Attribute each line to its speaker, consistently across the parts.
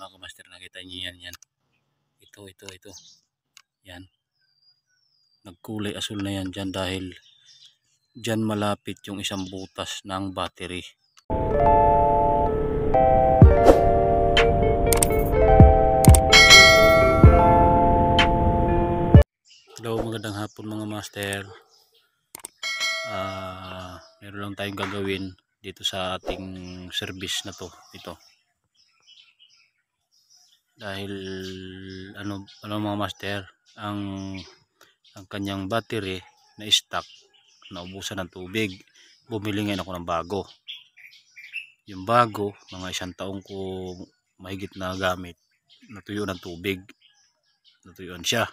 Speaker 1: mga kamaster, nakita niyo yan. Ito. Yan. Nagkulay asul na yan dyan dahil dyan malapit yung isang butas ng battery. Hello, magandang hapon mga master. Meron lang tayong gagawin dito sa ating service na to. Ito. Dahil ano mga master, ang kanyang battery na stock, naubusan ng tubig. Bumili ngayon ako ng bago. Yung bago, mga 1 taong ko mahigit na gamit, natuyo ng tubig. Natuyuan siya.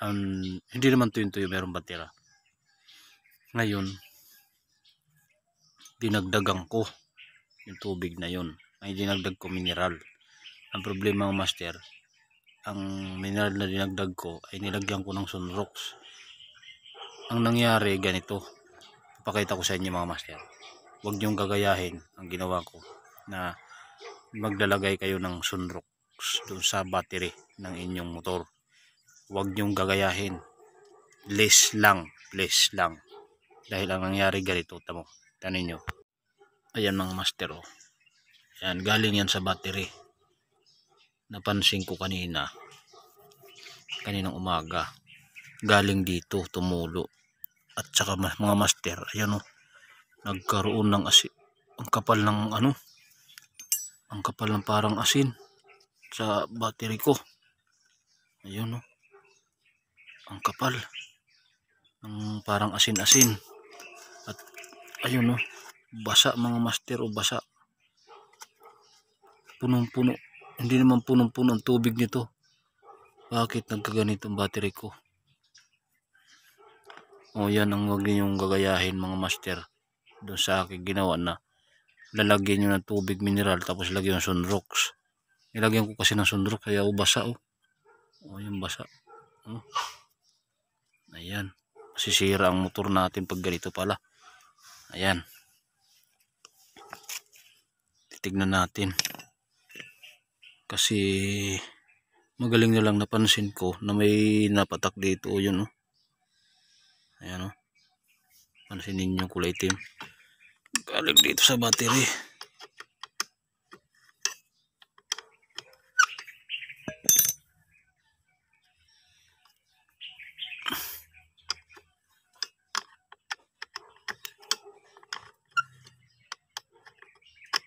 Speaker 1: Hindi naman tuyo, meron batera. Ngayon, dinagdagan ko yung tubig na yun. Ay dinagdag ko mineral. Ang problema ng master, ang mineral na dinagdag ko ay nilagyan ko ng Sunrox. Ang nangyari ganito, papakita ko sa inyo mga master. Huwag niyong gagayahin ang ginawa ko na maglalagay kayo ng Sunrox doon sa battery ng inyong motor. Huwag niyong gagayahin. Less lang. Dahil ang nangyari ganito, tanin nyo. Ayan mga master, oh. Ayan, galing yan sa battery. Napansin ko kaninang umaga, galing dito tumulo. At saka mga master, ayan oh, nagkaroon ng asin. Ang kapal ng ang kapal ng parang asin sa battery ko. Ayun oh, ang kapal ng parang asin-asin. At ayun oh, basa mga master, o basa, punong-puno. Hindi naman punong-puno ang tubig nito. Bakit nagkaganito ang battery ko? O yan ang huwag ninyong gagayahin mga master. Doon sa akin ginawa na lalagyan nyo ng tubig mineral tapos lagyan ng Sunrox. Nilagyan ko kasi ng Sunrox kaya basa oh. O yung basa. Oh. Ayan. Masisira ang motor natin pag ganito pala. Ayan. Titignan natin. Kasi magaling na lang napansin ko na may napatak dito. O yun oh. Ayan oh. Pansinin nyo kulay itim. Galing dito sa battery.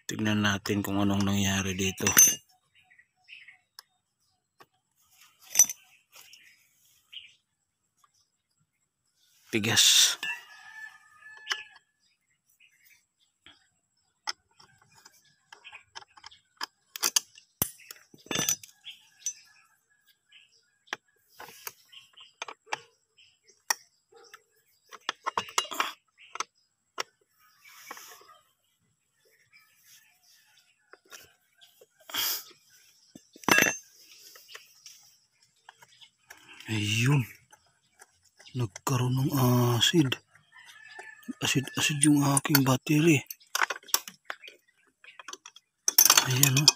Speaker 1: Tignan natin kung anong nangyari dito. Tigas. Ayun, nagkaroon ng acid yung aking battery. Ayan oh.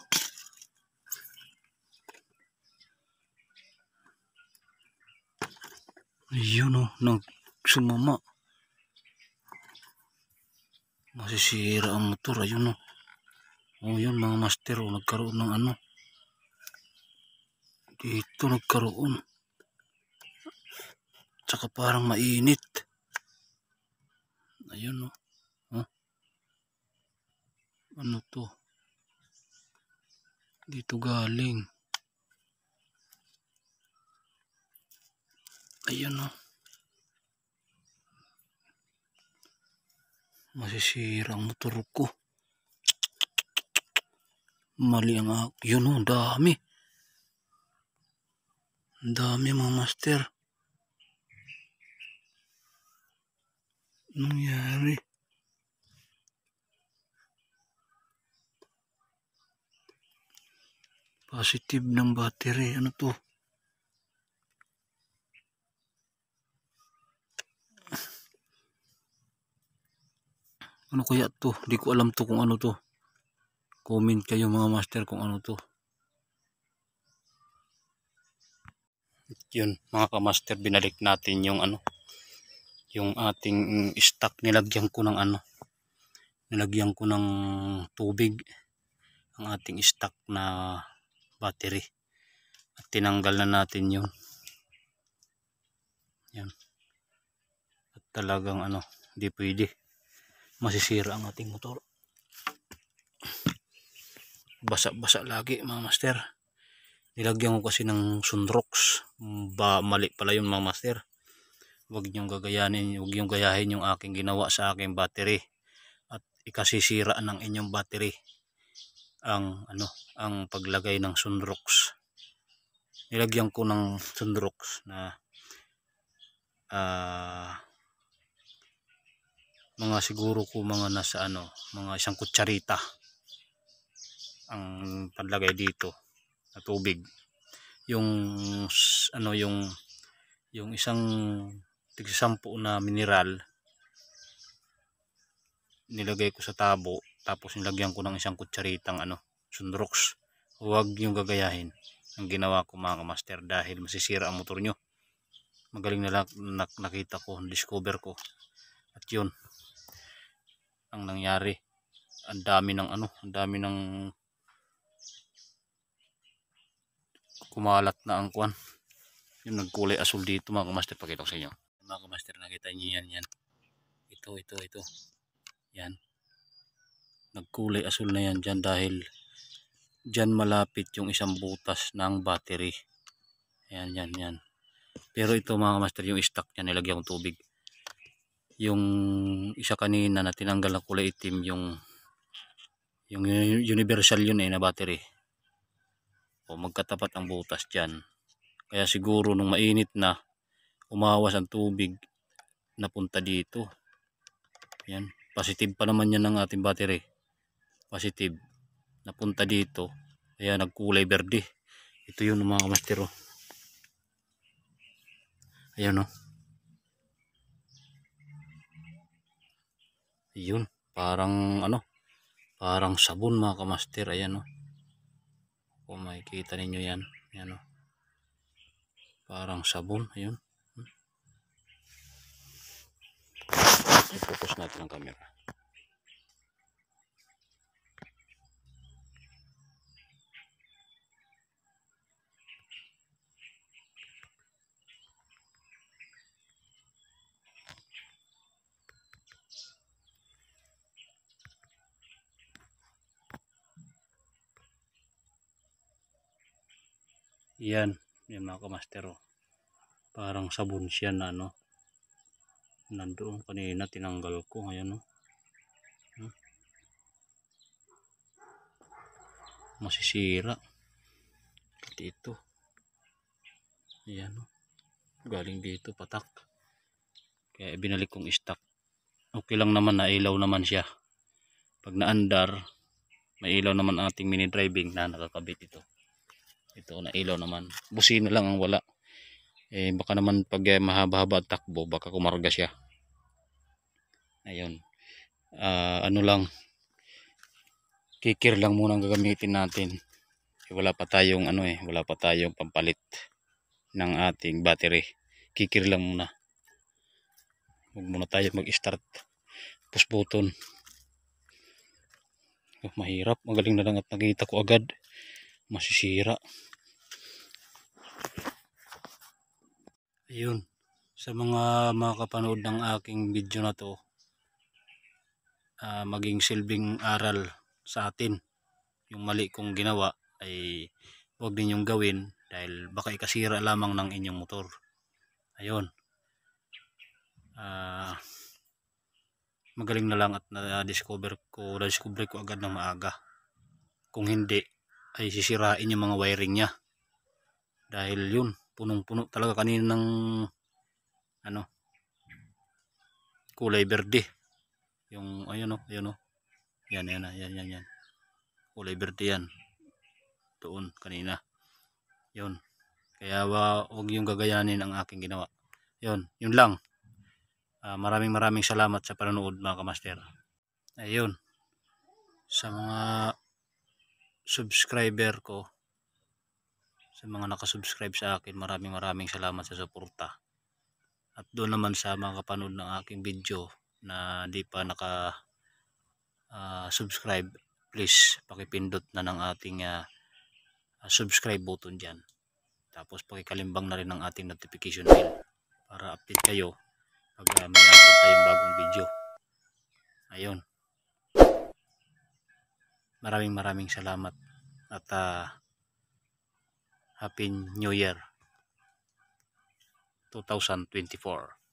Speaker 1: Ayun oh, nagsumama. Masisira ang motor. Ayun oh. Oh yun mga master oh, nagkaroon ng dito nagkaroon. Tsaka parang mainit. Ayun oh. Huh? Ano to? Dito galing. Ayun oh. Masisira ang motor ko. Mali ang yun oh, dami. Ang dami mga master. Nangyari. Positive ng battery. Ano to? Ano kaya to? Di ko alam to kung ano to. Comment kayo mga master kung ano to. Yun mga kamaster, binalik natin yung ano, yung ating stock. Nilagyan ko ng ano, nilagyan ko ng tubig ang ating stock na battery at tinanggal na natin yun. Yan. At talagang ano, hindi pwede, masisira ang ating motor. Basa-basa lagi mga master. Nilagyan ko kasi ng sunrox. Mali pala yun mga master. Huwag niyong gagayanin, huwag niyong gayahin yung aking ginawa sa aking battery at ikasisira ng inyong battery ang ano, ang paglagay ng sunrox. Nilagyan ko ng sunrox na mga siguro ko mga nasa ano, mga isang kutsarita ang panlagay dito na tubig. Yung ano, yung isang tig-10 na mineral nilagay ko sa tabo, tapos nilagyan ko ng isang kutsaritang ano, sunrox. Huwag yung gagayahin ang ginawa ko mga kamaster, dahil masisira ang motor nyo. Magaling na lang nakita ko, discover ko, at yun ang nangyari. Ang dami ng ano, ang dami ng kumalat na ang kwan. Yung nagkulay asul dito mga kamaster, pakita ko sa inyo mga kamaster. Nakita nyo yan, ito yan, nagkulay asul na yan dyan, dahil dyan malapit yung isang butas ng battery. Yan. Pero ito mga master, yung stock niya nilagyan kong tubig. Yung isa kanina na tinanggal na kulay itim, yung universal yun na battery. O magkatapat ang butas dyan. Kaya siguro nung mainit na, umawas ang tubig napunta dito. Yan, positive pa naman yan ng ating battery. Positive. Napunta dito. Kaya nagkulay berde. Ito yun mga kamaster. Ayan o. Yun. Parang ano. Parang sabon mga kamaster. Ayan o. Kung makikita ninyo yan. Ayan o. Parang sabon. Ayun. I-focus natin ang camera. Yan mga kamaster. Parang sabon siya na ano. Nandoon kanina tinanggal ko. Ayan o. Masisira dito. Ayan o. Galing dito patak. Kaya binalik kong stock. Okay lang naman, na ilaw naman siya. Pag naandar, may ilaw naman ating mini driving na nakakabit ito. Ito na ilaw naman. Busina lang ang wala. Baka naman pag mahaba-haba at takbo, baka kumarga siya. Ayun. Ano lang, kikir lang muna ang gagamitin natin. Wala pa tayong ano wala pa tayong pampalit ng ating battery. Kikir lang muna. Huwag muna tayo mag-start. Push button. Mahirap. Magaling na lang at nakita ko agad. Masisira. Ayun. Sa mga makapanood ng aking video na to, maging silbing aral sa atin. Yung mali kong ginawa ay huwag ninyong gawin, dahil baka ikasira lamang ng inyong motor. Ayun. Magaling na lang at na-discover ko agad ng maaga. Kung hindi, ay sisirain yung mga wiring niya. Dahil yun, punong-puno talaga kanina ng ano, kulay berde. Yung ayun o. Yan. Kulay berde yan. Doon kanina. Yun. Kaya huwag yung gagayanin ang aking ginawa. Yun lang. Maraming salamat sa panonood mga kamaster. Ayun. Sa mga subscriber ko, sa mga nakasubscribe sa akin, maraming salamat sa suporta. At doon naman sa mga kapanood ng aking video na di pa subscribe, please pakipindot na ng ating subscribe button dyan. Tapos pakikalimbang na rin ang ating notification bell para update kayo pag may upload tayong bagong video. Ayun. Maraming salamat at Happy New Year 2024.